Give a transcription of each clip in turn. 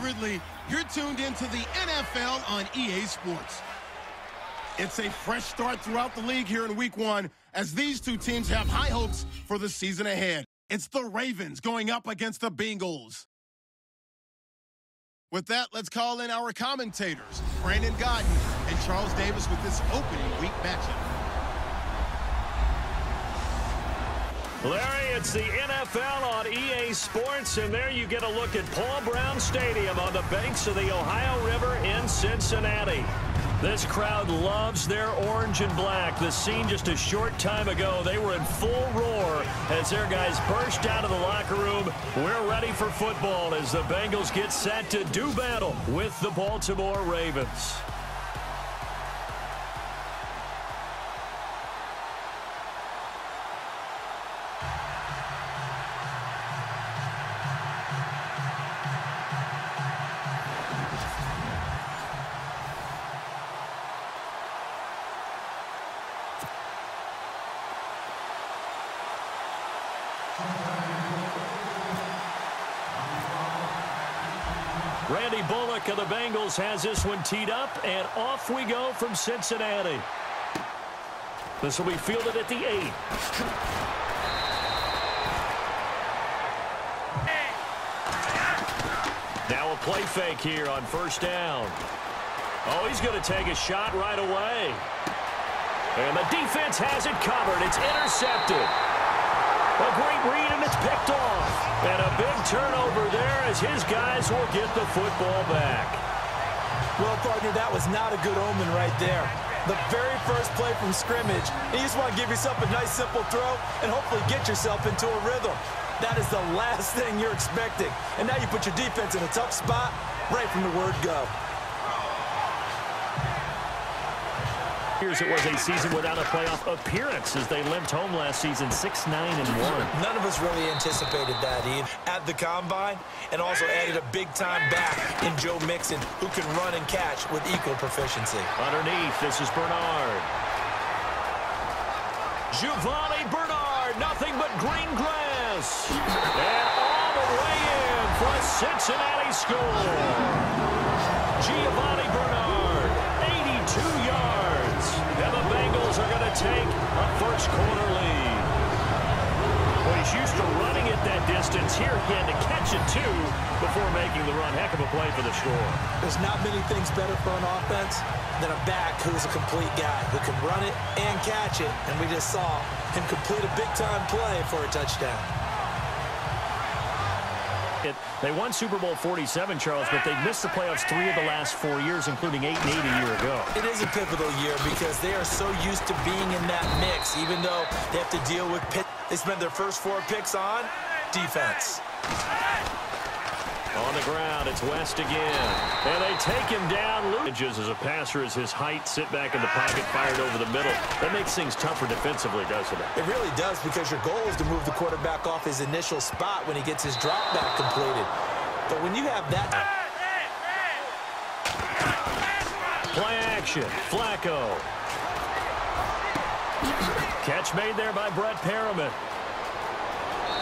Ridley. You're tuned into the NFL on EA Sports. It's a fresh start throughout the league here in Week 1 as these two teams have high hopes for the season ahead. It's the Ravens going up against the Bengals. With that, let's call in our commentators, Brandon Godden and Charles Davis, with this opening week matchup. Larry, it's the NFL on EA Sports, and there you get a look at Paul Brown Stadium on the banks of the Ohio River in Cincinnati. This crowd loves their orange and black. The scene just a short time ago, they were in full roar as their guys burst out of the locker room. We're ready for football as the Bengals get set to do battle with the Baltimore Ravens. Randy Bullock of the Bengals has this one teed up, and off we go from Cincinnati. This will be fielded at the 8. Now a play fake here on first down. Oh, he's going to take a shot right away. And the defense has it covered. It's intercepted. A great read, and it's picked off. And a big turnover there as his guys will get the football back. Well, partner, that was not a good omen right there. The very first play from scrimmage, and you just want to give yourself a nice, simple throw and hopefully get yourself into a rhythm. That is the last thing you're expecting. And now you put your defense in a tough spot right from the word go. It was a season without a playoff appearance as they limped home last season 6-9-1. None of us really anticipated that, Ian. At the combine, and also added a big-time back in Joe Mixon, who can run and catch with equal proficiency. Underneath, this is Bernard. Giovanni Bernard, nothing but green grass. And all the way in for a Cincinnati score. Giovanni Bernard, 82 yards. And the Bengals are going to take a first-quarter lead. Well, he's used to running it that distance. Here he had to catch it, too, before making the run. Heck of a play for the score. There's not many things better for an offense than a back who's a complete guy who can run it and catch it. And we just saw him complete a big-time play for a touchdown. They won Super Bowl 47, Charles, but they've missed the playoffs 3 of the last 4 years, including 8-8 a year ago. It is a pivotal year because they are so used to being in that mix, even though they have to deal with pick. They spent their first 4 picks on defense. On the ground, it's West again. And they take him down. As a passer is his height, sit back in the pocket, fired over the middle. That makes things tougher defensively, doesn't it? It really does, because your goal is to move the quarterback off his initial spot when he gets his drop back completed. But when you have that... Play action, Flacco. Catch made there by Brett Perriman.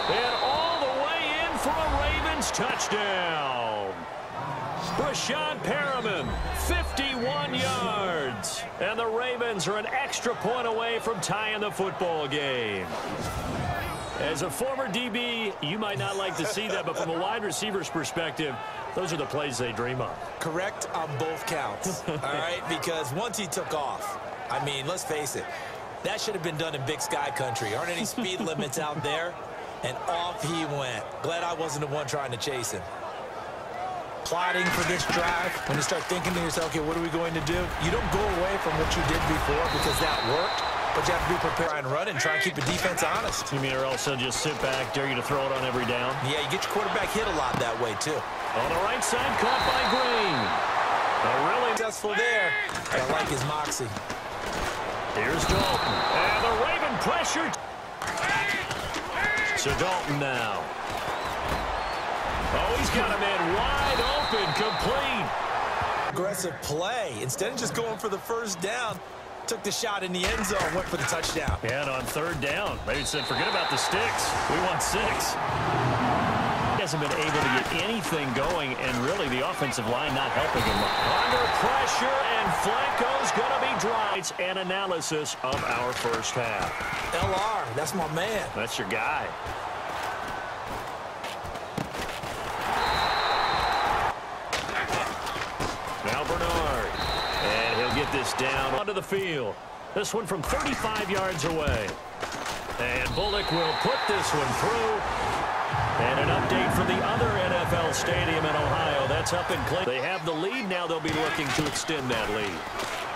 And all the way in for a Ravens touchdown. Brashad Perriman, 51 yards. And the Ravens are an extra point away from tying the football game. As a former DB, you might not like to see that, but from a wide receiver's perspective, those are the plays they dream of. Correct on both counts, all right? Because once he took off, I mean, let's face it, that should have been done in Big Sky country. Aren't any speed limits out there? And off he went. Glad I wasn't the one trying to chase him. Plotting for this drive, when you start thinking to yourself, okay, what are we going to do? You don't go away from what you did before because that worked, but you have to be prepared and run and try and keep the defense honest. You mean, or else they'll just sit back, dare you to throw it on every down? Yeah, you get your quarterback hit a lot that way, too. On the right side, caught by Green. Really successful there. I like his moxie. Here's Dalton. And the Raven pressure. So Dalton now. Oh, he's got a man wide open, complete. Aggressive play. Instead of just going for the first down, took the shot in the end zone, went for the touchdown. And on third down, maybe said, forget about the sticks. We want 6. hasn't been able to get anything going, and really the offensive line not helping him. Under pressure, and Flacco's going to be dry. And analysis of our first half. LR, that's my man. That's your guy. Now Bernard. And he'll get this down onto the field. This one from 35 yards away. And Bullock will put this one through. And an update from the other NFL stadium in Ohio. That's up in Cleveland. They have the lead. Now they'll be looking to extend that lead.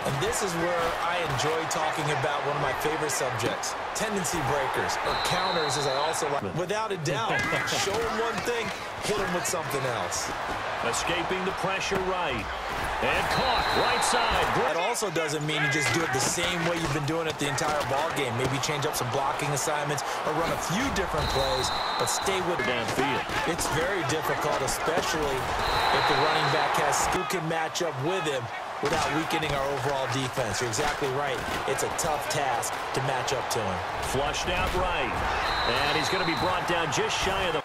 And this is where I enjoy talking about one of my favorite subjects, tendency breakers, or counters, as I also like. Without a doubt, show them one thing, hit them with something else. Escaping the pressure right. And caught right side. That also doesn't mean you just do it the same way you've been doing it the entire ball game. Maybe change up some blocking assignments or run a few different plays, but stay with it downfield. It's very difficult, especially if the running back has who can match up with him without weakening our overall defense. You're exactly right. It's a tough task to match up to him. Flushed out right. And he's going to be brought down just shy of the...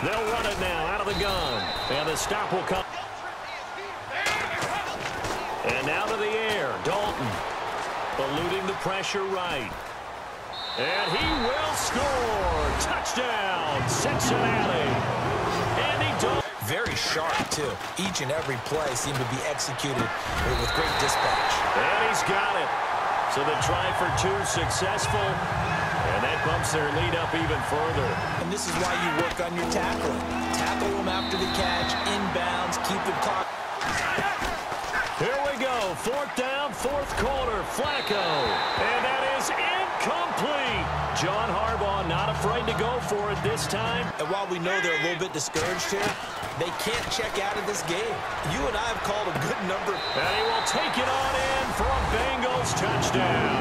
They'll run it now out of the gun. And the stop will come. And now to the air. Dalton eluding the pressure right. And he will score. Touchdown, Cincinnati. Andy Dalton. Very sharp, too. Each and every play seemed to be executed with great dispatch. And he's got it. So the try for two successful. And that bumps their lead up even further. And this is why you work on your tackling. Tackle them after the catch, inbounds, keep them caught. Here we go. Fourth down, fourth quarter. Flacco. And that is incomplete. John Harbaugh not afraid to go for it this time. And while we know they're a little bit discouraged here, they can't check out of this game. You and I have called a good number. And he will take it on in for a Bengals touchdown.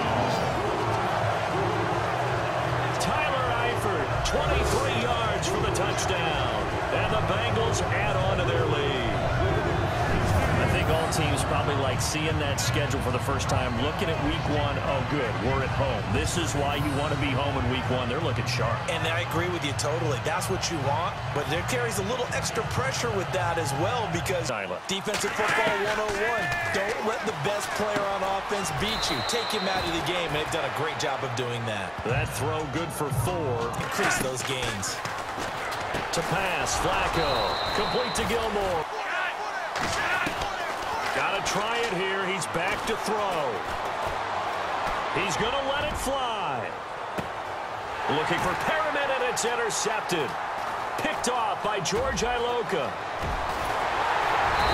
Tyler Eifert, 23 yards for the touchdown. And the Bengals add on to their lead. I think all teams probably like seeing that schedule for the first time, looking at week one. Oh, good, we're at home. This is why you want to be home in week one. They're looking sharp. And I agree with you totally. That's what you want, but there carries a little extra pressure with that as well because defensive football 101. Don't let the best player on offense beat you. Take him out of the game, and they've done a great job of doing that. That throw good for 4. Increase those gains. To pass, Flacco. Complete to Gilmore. Got to try it here. He's back to throw. He's going to let it fly. Looking for Perriman, and it's intercepted. Picked off by George Iloka.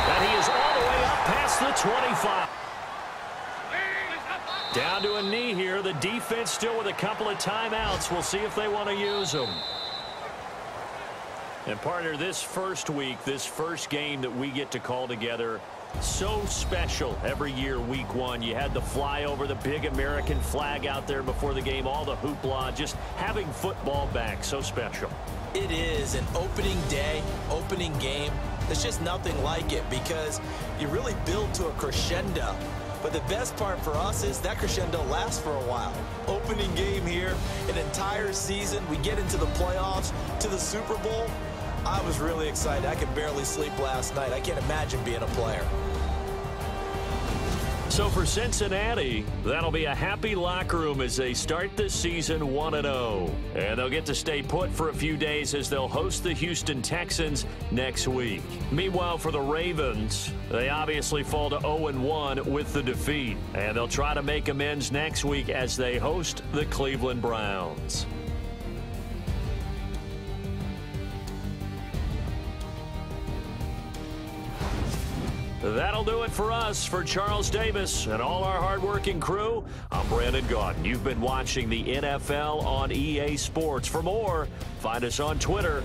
And he is all the way up past the 25. Down to a knee here. The defense still with a couple of timeouts. We'll see if they want to use them. And partner, this first week, this first game that we get to call together, so special every year, week one. You had the flyover, the big American flag out there before the game, all the hoopla, just having football back, so special. It is an opening day, opening game. There's just nothing like it because you really build to a crescendo. But the best part for us is that crescendo lasts for a while. Opening game here, an entire season. We get into the playoffs, to the Super Bowl. I was really excited. I could barely sleep last night. I can't imagine being a player. So for Cincinnati, that'll be a happy locker room as they start this season 1-0. And they'll get to stay put for a few days as they'll host the Houston Texans next week. Meanwhile, for the Ravens, they obviously fall to 0-1 with the defeat. And they'll try to make amends next week as they host the Cleveland Browns. That'll do it for us. For Charles Davis and all our hardworking crew, I'm Brandon Gaudin. You've been watching the NFL on EA Sports. For more, find us on Twitter